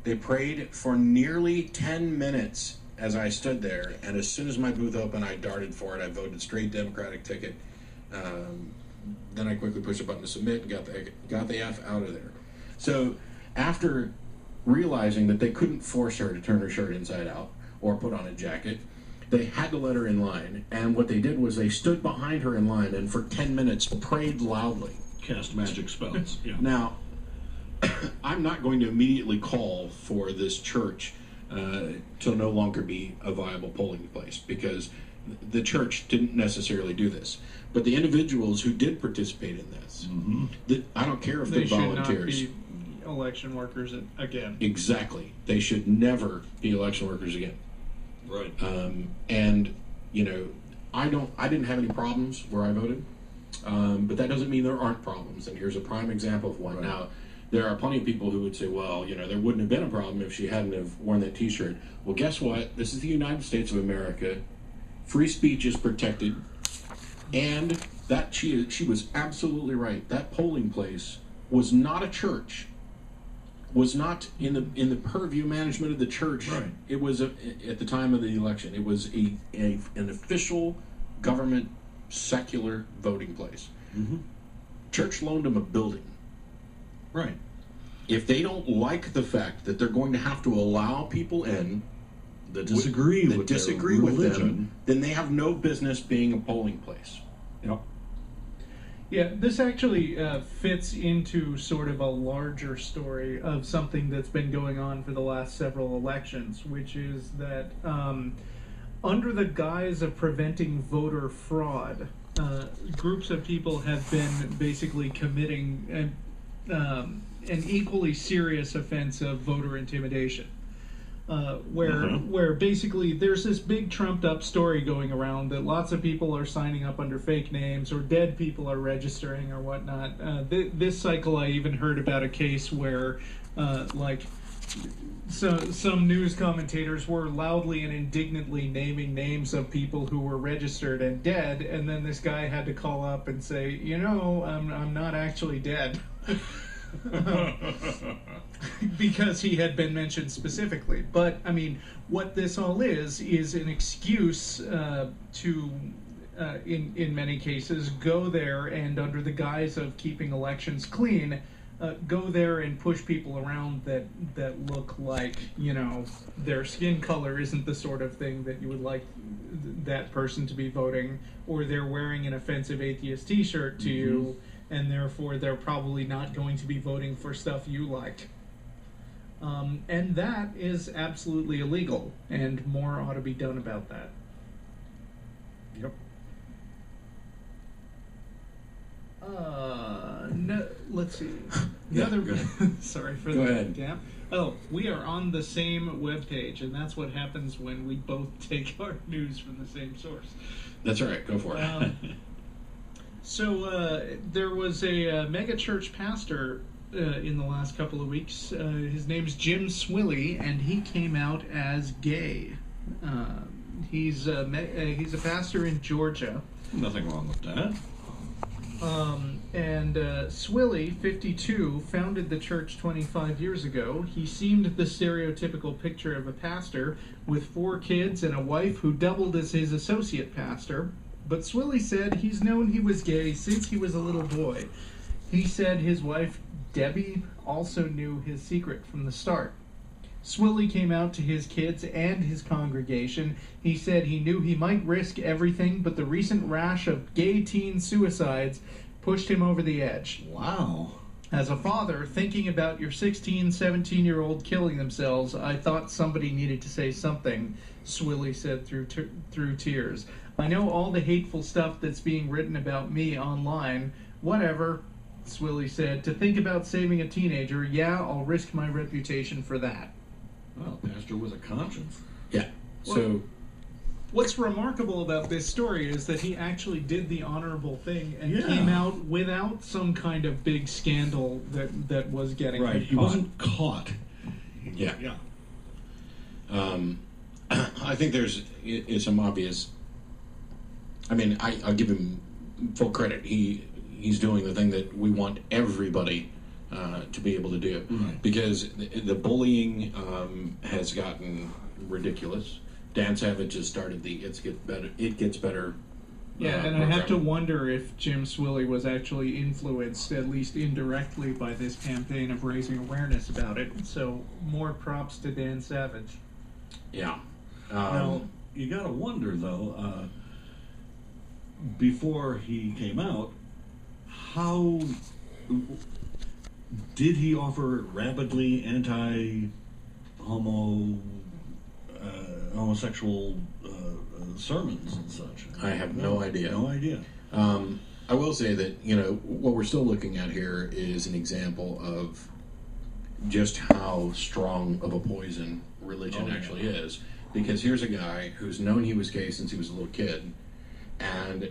They prayed for nearly 10 minutes as I stood there, and as soon as my booth opened, I darted for it. I voted straight Democratic ticket. Then I quickly pushed a button to submit and got the F out of there. So after realizing that they couldn't force her to turn her shirt inside out or put on a jacket, they had to let her in line. And what they did was they stood behind her in line and for 10 minutes prayed loudly. Cast magic spells. Yeah. Now, I'm not going to immediately call for this church to no longer be a viable polling place, because the church didn't necessarily do this. But the individuals who did participate in this, I don't care if they're volunteers. They should not be election workers again. Exactly. They should never be election workers again. Right. And, you know, I didn't have any problems where I voted, but that doesn't mean there aren't problems. And here's a prime example of one. Right. Now, there are plenty of people who would say, well, you know, there wouldn't have been a problem if she hadn't have worn that T-shirt. Well, guess what? This is the United States of America. Free speech is protected. And that she was absolutely right. That polling place was not a church. Was not in the purview management of the church. Right. It was at the time of the election. It was an official government secular voting place. Church loaned them a building. Right. If they don't like the fact that they're going to have to allow people in That disagree with religion, them, then they have no business being a polling place. Yep. Yeah, this actually fits into sort of a larger story of something that's been going on for the last several elections, which is that under the guise of preventing voter fraud, groups of people have been basically committing an equally serious offense of voter intimidation. Where basically there's this big trumped up story going around that lots of people are signing up under fake names, or dead people are registering or whatnot. This cycle I even heard about a case where some news commentators were loudly and indignantly naming names of people who were registered and dead, and then this guy had to call up and say, you know, I'm not actually dead. Because he had been mentioned specifically. But, I mean, what this all is an excuse to, in many cases, go there and, under the guise of keeping elections clean, go there and push people around that look like, you know, their skin color isn't the sort of thing that you would like that person to be voting, or they're wearing an offensive atheist t-shirt to you, and therefore they're probably not going to be voting for stuff you like. And that is absolutely illegal, and more ought to be done about that. Yep. No, let's see. Yeah, go ahead. Sorry for Go the ahead. gap. Oh, we are on the same webpage, and that's what happens when we both take our news from the same source. That's all right. Go for it. So there was a mega church pastor in the last couple of weeks. His name's Jim Swilley, and he came out as gay. He's a pastor in Georgia. Nothing wrong with that. And Swilley, 52, founded the church 25 years ago. He seemed the stereotypical picture of a pastor with 4 kids and a wife who doubled as his associate pastor. But Swilley said he's known he was gay since he was a little boy. He said his wife, Debbie, also knew his secret from the start. Swilley came out to his kids and his congregation. He said he knew he might risk everything, but the recent rash of gay teen suicides pushed him over the edge. Wow. As a father, thinking about your 16, 17-year-old killing themselves, I thought somebody needed to say something, Swilley said through tears. I know all the hateful stuff that's being written about me online. Whatever, Swilley said. To think about saving a teenager, yeah, I'll risk my reputation for that. Well, pastor with a conscience. Yeah. So what's remarkable about this story is that he actually did the honorable thing and came out without some kind of big scandal that was getting him He caught. wasn't caught. Yeah. Yeah. I think it's some obvious. I mean, I'll give him full credit. He's doing the thing that we want everybody to be able to do, Right. because the bullying has gotten ridiculous. Dan Savage has started the It Gets Better. Yeah, and I have to program. wonder if Jim Swilley was actually influenced, at least indirectly, by this campaign of raising awareness about it. So, more props to Dan Savage. Yeah. Now, you gotta wonder, though, before he came out, how did he offer rapidly homosexual sermons and such? I have no idea. No idea. I will say that, you know, what we're still looking at here is an example of just how strong of a poison religion Oh, yeah. actually is. Because here's a guy who's known he was gay since he was a little kid, and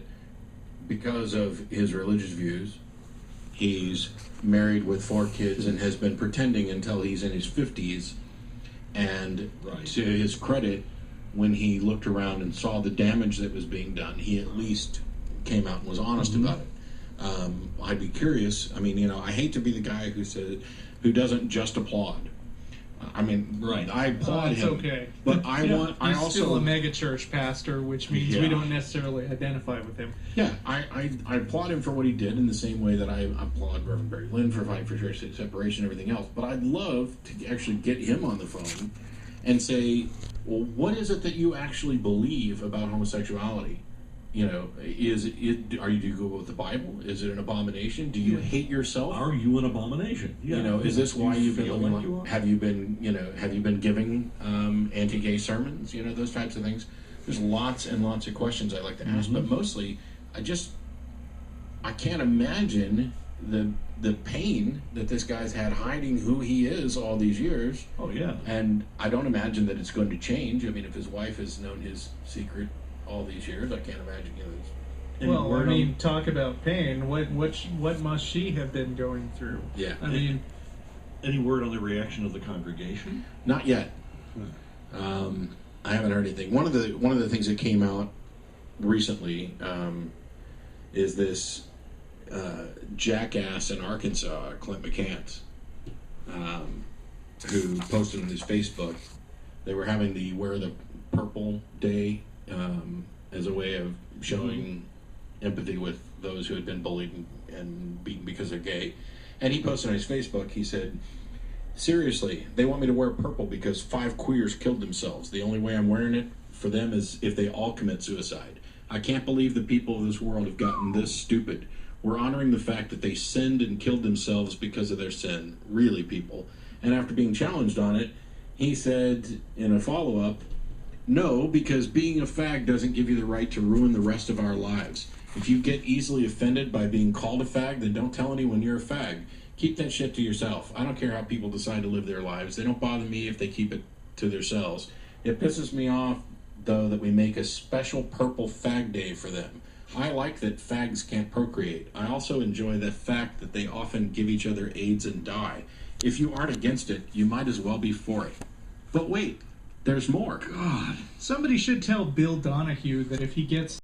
because of his religious views, he's married with 4 kids and has been pretending until he's in his 50s. And Right. to his credit, when he looked around and saw the damage that was being done, he at least came out and was honest about it. I'd be curious. I mean, you know, I hate to be the guy who doesn't just applaud. I mean, Right. I applaud It's him, okay. but I Yeah. want. I He's still also a megachurch pastor, which means we Yeah. don't necessarily identify with him. Yeah, I applaud him for what he did in the same way that I applaud Reverend Barry Lynn for fighting for church separation and everything else. But I'd love to actually get him on the phone and say, well, what is it that you actually believe about homosexuality? You know, do you go with the Bible? Is it an abomination? Do you hate yourself? Are you an abomination? Yeah. You know, is this Do why you you've been feel living? like you are? Have you been giving anti-gay sermons? You know, those types of things. There's lots and lots of questions I like to ask, but mostly, I can't imagine the pain that this guy's had hiding who he is all these years, Oh yeah. and I don't imagine that it's going to change. I mean, if his wife has known his secret all these years, I can't imagine. You know, Any Well, I word mean, on- talk about pain. What must she have been going through? yeah, I mean, any word on the reaction of the congregation? not yet. I haven't heard anything. One of the things that came out recently is this jackass in Arkansas, Clint McCants, who posted on his Facebook. They were having the Wear the Purple Day as a way of showing empathy with those who had been bullied and beaten because they're gay. And he posted on his Facebook, he said, seriously, they want me to wear purple because 5 queers killed themselves. The only way I'm wearing it for them is if they all commit suicide. I can't believe the people of this world have gotten this stupid. We're honoring the fact that they sinned and killed themselves because of their sin. Really, people. And after being challenged on it, he said in a follow-up, no, because being a fag doesn't give you the right to ruin the rest of our lives. If you get easily offended by being called a fag, then don't tell anyone you're a fag. Keep that shit to yourself. I don't care how people decide to live their lives. They don't bother me if they keep it to themselves. It pisses me off, though, that we make a special purple fag day for them. I like that fags can't procreate. I also enjoy the fact that they often give each other AIDS and die. If you aren't against it, you might as well be for it. But wait, there's more. God. somebody should tell Bill Donahue that if he gets